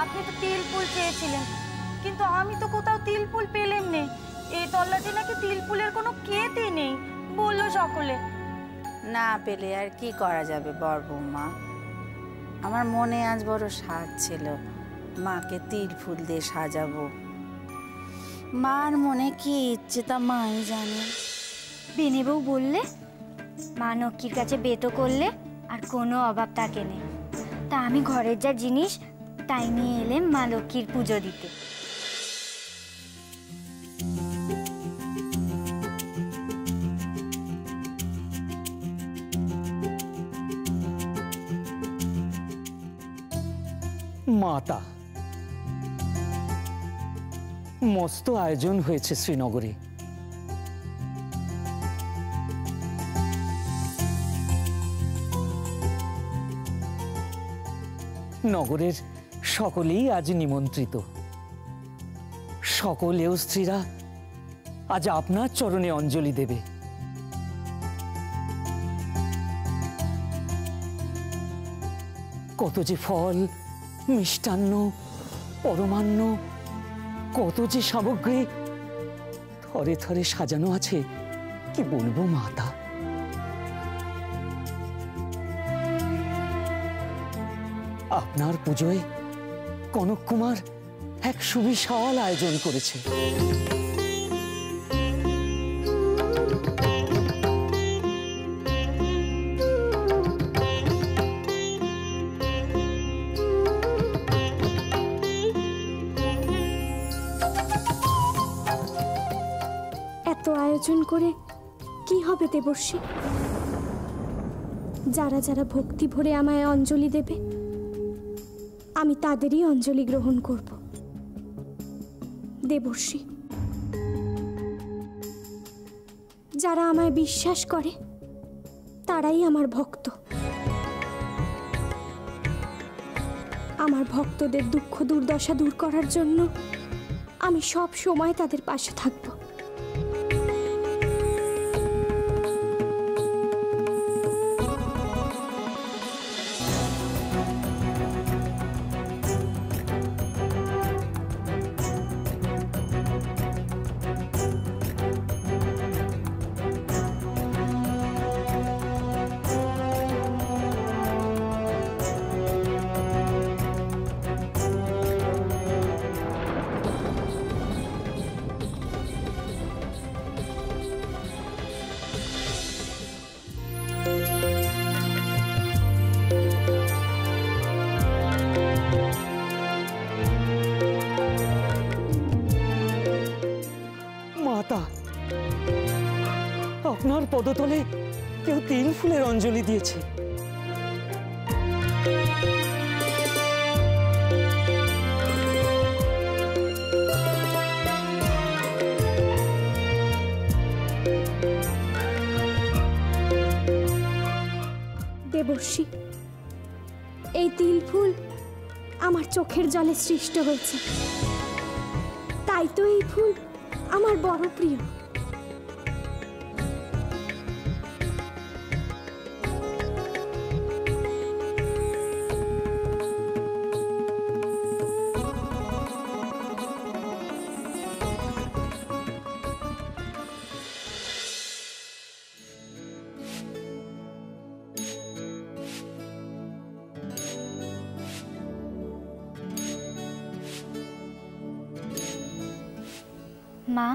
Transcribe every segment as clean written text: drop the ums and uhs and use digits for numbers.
আপনি তো তিল ফুল চেয়েছিলেন, কিন্তু আমি তো কোথাও তিল ফুল পেলাম না। এই তল্লাটে নাকি তিল ফুলের কোনো কেতই নেই বললো সকলে। না পেলে আর কি করা যাবে বড় বৌমা, আমার মনে আজ বড় স্বাদ ছিল মাকে তিল ফুল দিয়ে সাজাবো। মার মনে কি ইচ্ছে তা মাই জানে। বেনে বউ বললে মা নক্কির কাছে বেতো করলে আর কোনো অভাব থাকে নেই। তা আমি ঘরের যা জিনিস তাই নিয়ে এলাম মা লক্ষ্মীর পুজো দিতে। মাতা, মস্ত আয়োজন হয়েছে শ্রীনগরে। নগরের সকলেই আজ নিমন্ত্রিত। সকলেও স্ত্রীরা আজ আপনার চরণে অঞ্জলি দেবে। কত যে ফল, মিষ্টান্ন, পরমান্ন, কত যে সামগ্রী থরে থরে সাজানো আছে, কি বলবো মাতা। আপনার পুজোয় কনক কুমার এক সুবিশাল আয়োজন করেছে। এত আয়োজন করে কি হবে দেবর্ষী? যারা যারা ভক্তি ভরে আমায় অঞ্জলি দেবে আমি তাদেরই অঞ্জলি গ্রহণ করব। দেবর্ষী, যারা আমায় বিশ্বাস করে তারাই আমার ভক্ত। আমার ভক্তদের দুঃখ দুর্দশা দূর করার জন্য আমি সব সময় তাদের পাশে থাকব। আপনার পদতলে কেউ তিল ফুলের অঞ্জলি দিয়েছে। দেবর্ষী, এই তিল ফুল আমার চোখের জলে সৃষ্ট হয়েছে, তাই তো এই ফুল আমার বড় প্রিয়। মা,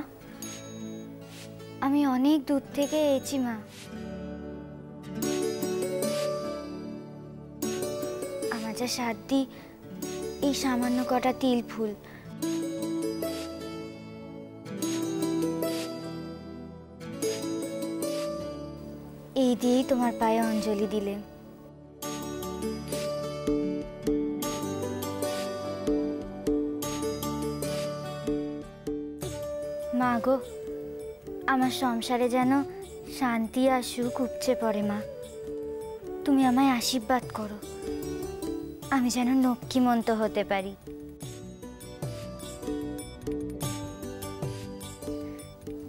আমি অনেক দূর থেকে এসেছি মা। আমার যা সাধ্যি এই সামান্য কটা তিল ফুল। এই দিয়েই তোমার পায়ে অঞ্জলি দিলে। মা গো, আমার সংসারে যেন শান্তি আর সুখ উপচে পড়ে মা। তুমি আমায় আশীর্বাদ করো, আমি যেন লক্ষ্মীমন্ত হতে পারি।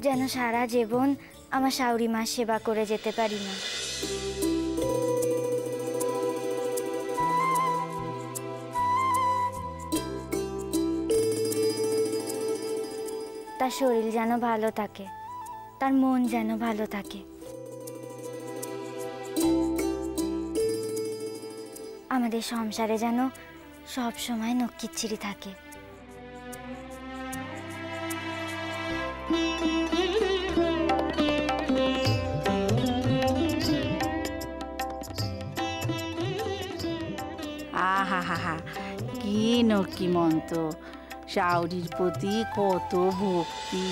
যেন সারা জীবন আমার শাশুড়ি মার সেবা করে যেতে পারি না। তার শরীর যেন ভালো থাকে, তার মন যেন ভালো থাকে। আমাদের সংসারে যেন সব সময় নক্কিচ্ছিরি থাকে। আহা হা হা, কি নক্কিমন্ত, শাওরির প্রতি কত ভক্তি।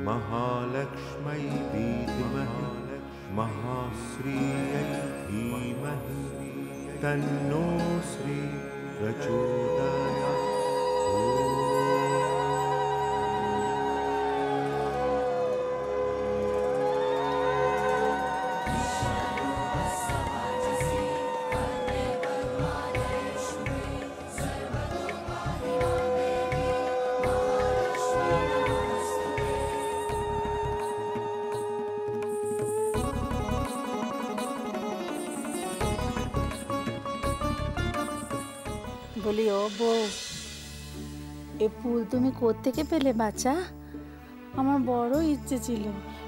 महालक्ष्मै विद्महे महाश्रियै धीमहि तन्नो श्री प्रचोदयात्। বলি, ও বউ, এ ফুল তুমি কোত্থেকে পেলে বাচ্চা? আমার বড় ইচ্ছে ছিল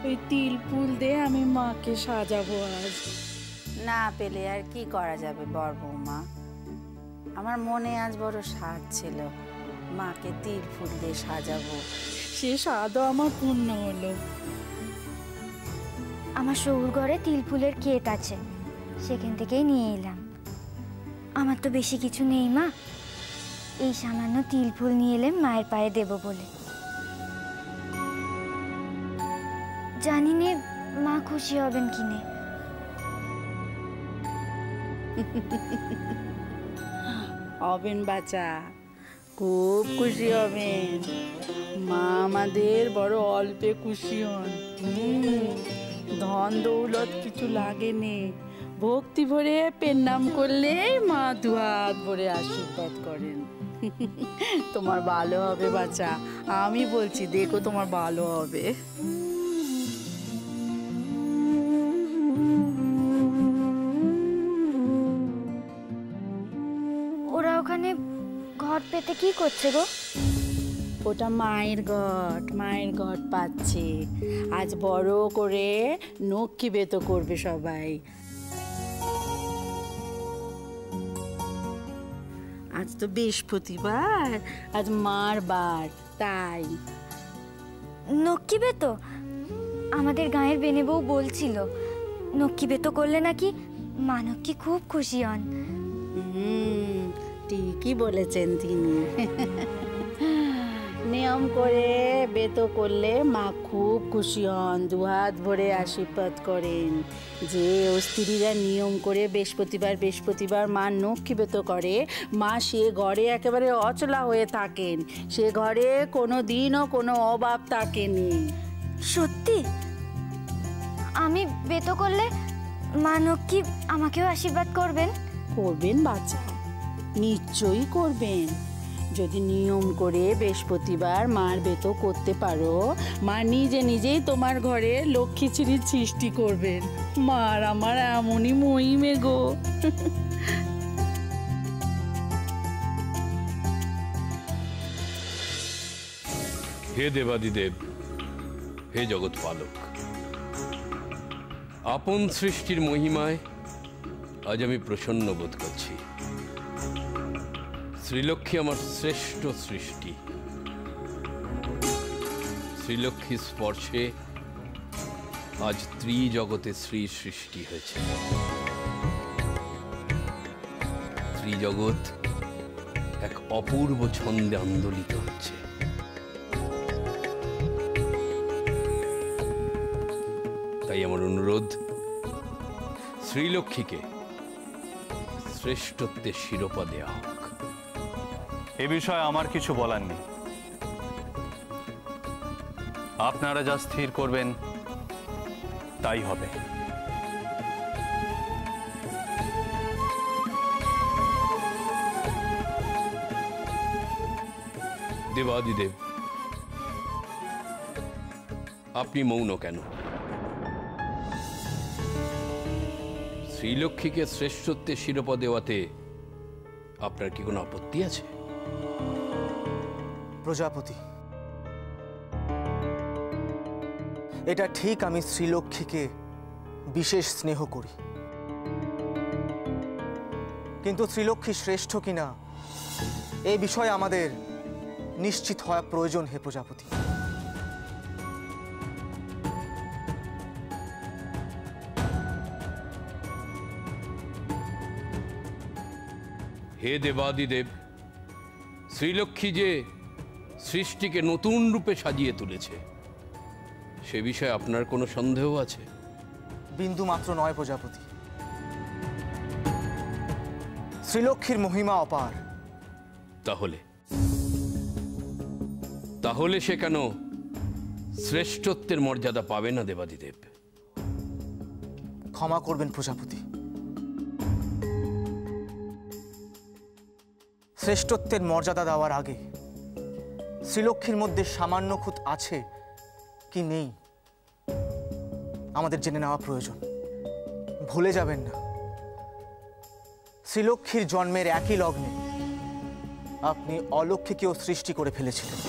ওই তিল ফুল দিয়ে আমি মাকে সাজাবো আজ। না পেলে আর কি করা যাবে বর বৌমা, আমার মনে আজ বড় স্বাদ ছিল মাকে তিল ফুল দিয়ে সাজাবো, সে স্বাদও আমার পূর্ণ হলো। আমার শ্বশুর ঘরে তিল ফুলের ক্ষেত আছে, সেখান থেকেই নিয়ে এলাম। আমার তো বেশি কিছু নেই মা, এই সামান্য তিল ফুল নিয়ে এলাম মায়ের পায়ে দেব বলে। জানি নে মা খুশি হবেন কিনে। হবেন বাচ্চা, খুব খুশি হবেন। মা আমাদের বড় অল্পে খুশি হন। ধন দৌলত কিছু লাগেনি, ভক্তি ভরে প্রণাম করলে মা দুহাত ভরে আশীর্বাদ করেন। তোমার ভালো হবে বাচ্চা, আমি বলছি, দেখো তোমার ভালো হবে। ওরা ওখানে ঘর পেতে কি করছে গো? ওটা মায়ের ঘট পাচ্ছে। আজ বড় করে নক্ষী বেত করবে সবাই। আজ তো বৃহস্পতিবার, আজ মার বার, তাই। নক্কি বেতো? আমাদের গাঁয়ের বেনে বউ বলছিল নক্কি বেতো করলে নাকি মা নক্কি খুব খুশি হন। ঠিকই বলেছেন তিনি। নিয়ম করে বেতো করলে মা খুব খুশি হন, দুহাত ভরে আশীর্বাদ করেন। যে স্ত্রীরা নিয়ম করে বৃহস্পতিবার মা নক্ষী বেতো করে, মা সে ঘরে একেবারে অচলা হয়ে থাকেন, সে ঘরে কোনো দিনও কোনো অভাব থাকেনি। সত্যি? আমি বেতো করলে মা নক্ষী আমাকেও আশীর্বাদ করবেন? করবেন বাচ্চা, নিশ্চয়ই করবেন। যদি নিয়ম করে বৃহস্পতিবার মার বেতো করতে পারো, মা নিজেই তোমার ঘরে লক্ষ্মী ছিরির সৃষ্টি করবেন। মার আমার এমনই মহিমে গো। হে দেবাদিদেব, হে জগৎ পালক, আপন সৃষ্টির মহিমায় আজ আমি প্রসন্ন বোধ করছি। শ্রীলক্ষ্মী আমার শ্রেষ্ঠ সৃষ্টি। শ্রীলক্ষ্মীর স্পর্শে আজ ত্রিজগতে শ্রী সৃষ্টি হয়েছে। ত্রিজগৎ এক অপূর্ব ছন্দে আন্দোলিত হচ্ছে। তাই আমার অনুরোধ, শ্রীলক্ষ্মীকে শ্রেষ্ঠত্বের শিরোপা দেওয়া হোক। এ বিষয়ে আমার কিছু বলার নেই। আপনারা যা স্থির করবেন তাই হবে। দেবাদিদেব, আপনি মৌন কেন? শ্রীলক্ষ্মীকে শ্রেষ্ঠত্বের শিরোপা দেওয়াতে আপনার কি কোনো আপত্তি আছে? প্রজাপতি, এটা ঠিক আমি শ্রীলক্ষ্মীকে বিশেষ স্নেহ করি, কিন্তু শ্রীলক্ষ্মী শ্রেষ্ঠ কিনা এই বিষয়ে আমাদের নিশ্চিত হওয়া প্রয়োজন। হে প্রজাপতি, হে দেবাদিদেব, শ্রীলক্ষ্মী যে সৃষ্টিকে নতুন রূপে সাজিয়ে তুলেছে সে বিষয়ে আপনার কোনো সন্দেহ আছে? বিন্দু মাত্র নয় প্রজাপতি। শ্রীলক্ষ্মীর মহিমা অপার। তাহলে সে কেন শ্রেষ্ঠত্বের মর্যাদা পাবে না দেবাদিদেব? ক্ষমা করবেন প্রজাপতি, শ্রেষ্ঠত্বের মর্যাদা দেওয়ার আগে শ্রীলক্ষ্মীর মধ্যে সামান্য খুঁত আছে কি নেই আমাদের জেনে নেওয়া প্রয়োজন। ভুলে যাবেন না, শ্রীলক্ষ্মীর জন্মের একই লগ্নে আপনি অলক্ষ্মীকেও সৃষ্টি করে ফেলেছিলেন।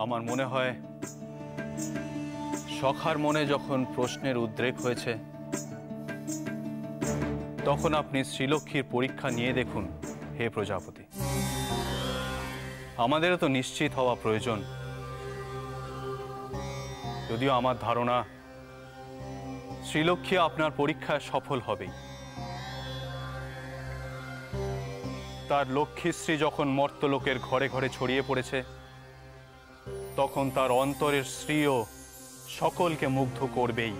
আমার মনে হয় সখার মনে যখন প্রশ্নের উদ্রেক হয়েছে তখন আপনি শ্রীলক্ষ্মীর পরীক্ষা নিয়ে দেখুন। হে প্রজাপতি, আমাদেরও তো নিশ্চিত হওয়া প্রয়োজন। যদিও আমার ধারণা শ্রীলক্ষ্মী আপনার পরীক্ষায় সফল হবেই। তার লক্ষ্মীশ্রী যখন মর্ত্যলোকের ঘরে ঘরে ছড়িয়ে পড়েছে তখন তার অন্তরের শ্রীও সকলকে মুগ্ধ করবেই।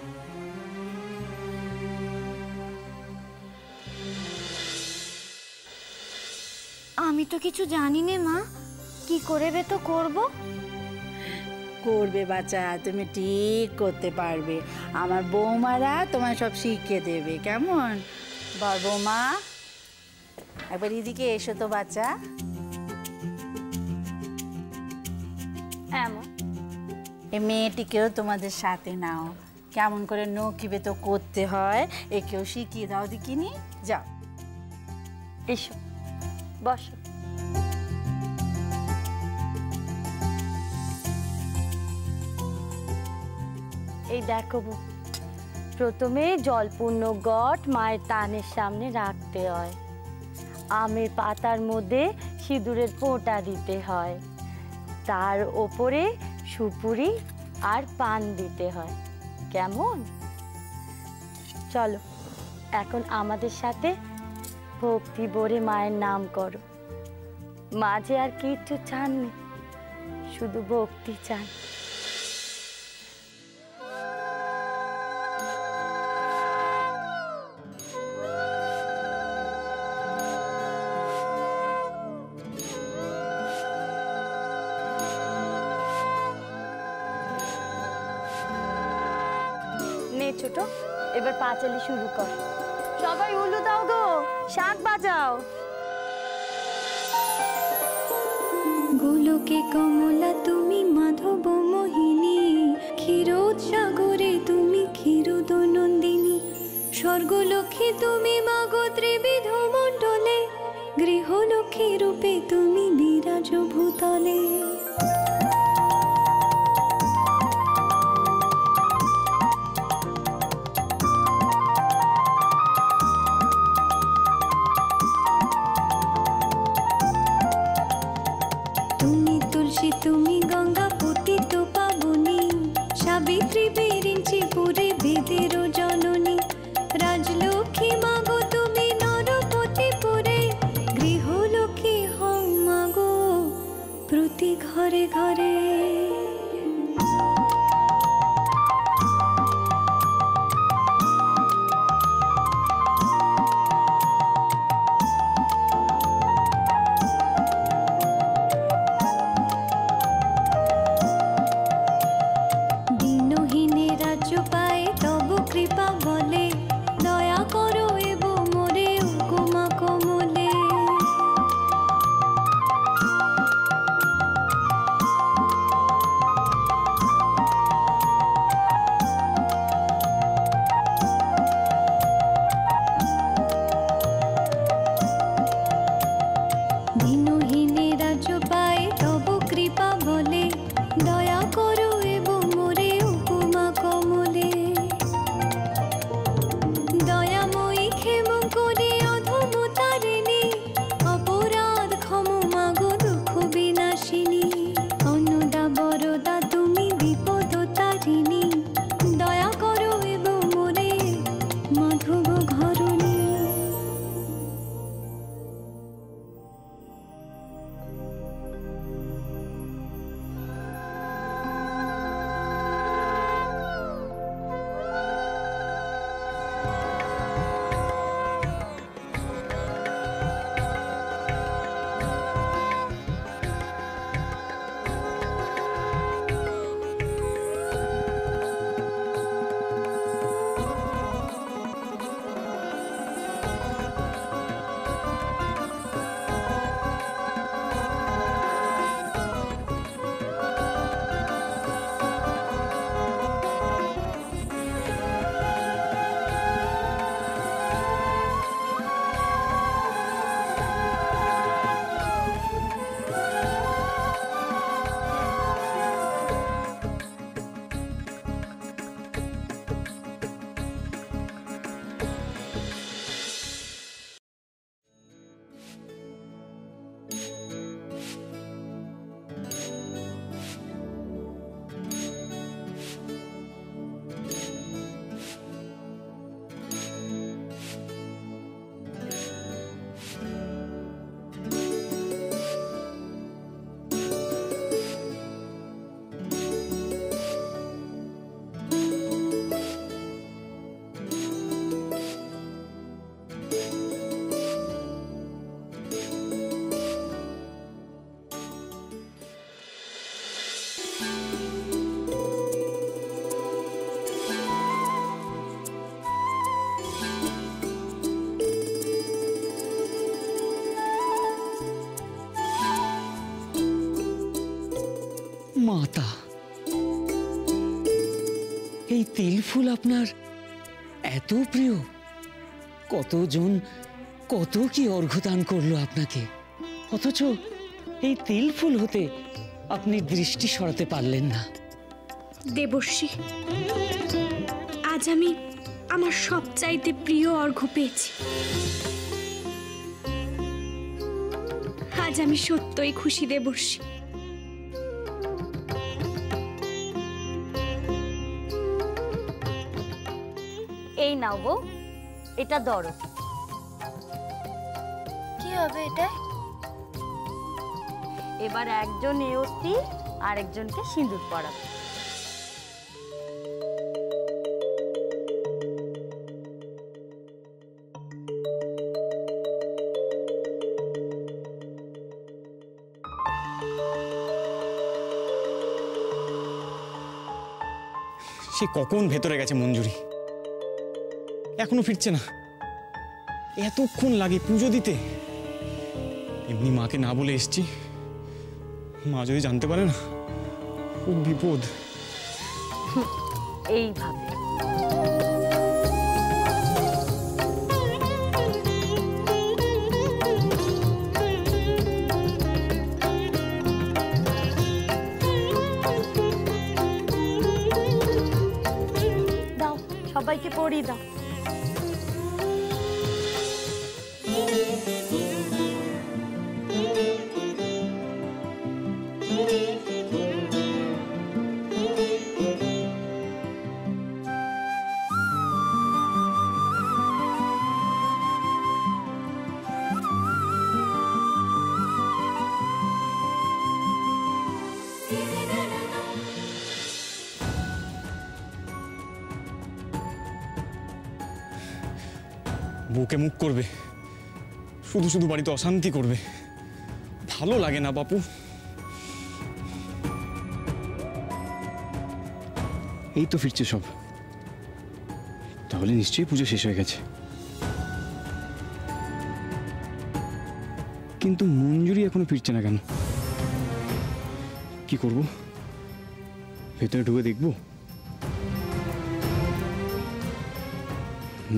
আমি তো কিছু জানি না মা, কি করে বে তো করব? করবে বাচ্চা, তুমি ঠিক করতে পারবে। আমার বৌমারা তোমায় সব শিখিয়ে দেবে। কেমন বল বৌমা? একবার এদিকে এসো তো বাচ্চা। এই মেয়েটিকেও তোমাদের সাথে নাও, কেমন করে নকিবে তো করতে হয় একেও শিখিয়ে দাও দেখিনি। যাও এসো বসো। এই দেখো বউ, প্রথমে জলপূর্ণ ঘট মায়ের তানের সামনে রাখতে হয়, আমের পাতার মধ্যে সিঁদুরের ফোঁটা দিতে হয়, তার ওপরে সুপুরি আর পান দিতে হয়। কেমন? চলো এখন আমাদের সাথে ভক্তি ভরে মায়ের নাম করো। মাঝে আর কিচ্ছু চাননি, শুধু ভক্তি চান। নে ছোট, এবার পাঁচালি শুরু কর। সবাই উলু দাও গো, শাঁখ বাজাও। গোলকে কমলা তুমি মাধব মোহিনী, ক্ষীরোদ সাগরে তুমি ক্ষীরোদনন্দিনী, স্বর্গলক্ষ্মী তুমি মাগো ত্রিবিধ মণ্ডলে, গৃহলক্ষ্মী রূপে তুমি বিরাজ ভূতলে। তুমি গঙ্গা পতিত পাবনী, সাবিত্রী বিরিঞ্চি পুরে বেদের জননী, রাজলক্ষ্মী মাগো তুমি নরপতি পুরে, গৃহলক্ষ্মী হও মাগো প্রতি ঘরে ঘরে। কৃপা বলে দয়া করো এবো মোরে উকুমা কমলে। মাতা, এই তিল ফুল আপনার এত প্রিয়? কতজন কত কি অর্ঘ্যদান করলো আপনাকে, অথচ এই তিল ফুল হতে আপনি দৃষ্টি সরাতে পারলেন না। দেবর্ষি, আজ আমি আমার সবচাইতে প্রিয় অর্ঘ্য পেয়েছি। আজ আমি সত্যই খুশি দেবর্ষি। এই নাও বউ, এটা ধরো। কি হবে এটা? এবার একজন এ অস্থি আর একজনকে সিঁদুর পরাবে। সে কখন ভেতরে গেছে মঞ্জুরি, এখনো ফিরছে না। এতক্ষণ লাগে পুজো দিতে। এমনি মাকে না বলে এসছি, মা যদি জানতে পারে না, খুব বিপদ। এইভাবে দাও, সবাইকে পরিয়ে দাও। বউকে মুখ করবে, শুধু শুধু বাড়িতে অশান্তি করবে, ভালো লাগে না বাপু। এই তো ফিরছে সব, তাহলে নিশ্চয়ই পুজো শেষ হয়ে গেছে। কিন্তু মঞ্জুরি এখনো ফিরছে না কেন? কি করব? ভেতরে ঢুকে দেখবো?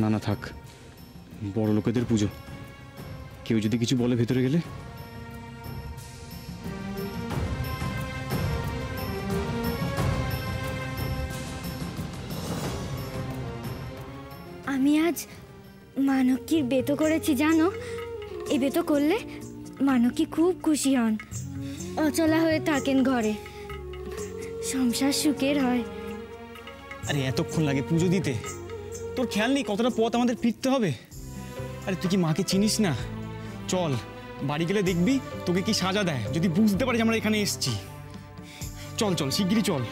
না না থাক, বড় লোকেদের পুজো, কেউ যদি কিছু বলে ভেতরে গেলে। আমি আজ মানকীর বেতো করেছি জানো। এ বেতো করলে মানকী খুব খুশি হন, অচলা হয়ে থাকেন ঘরে, সংসার সুখের হয়। আরে এতক্ষণ লাগে পুজো দিতে, তোর খেয়াল নেই কতটা পথ আমাদের ফিরতে হবে? আরে তুই কি মাকে চিনিস না? চল, বাড়ি গেলে দেখবি তোকে কি সাজা দেয়, যদি বুঝতে পারিস আমরা এখানে এসেছি। চল চল, শিগগিরই চল।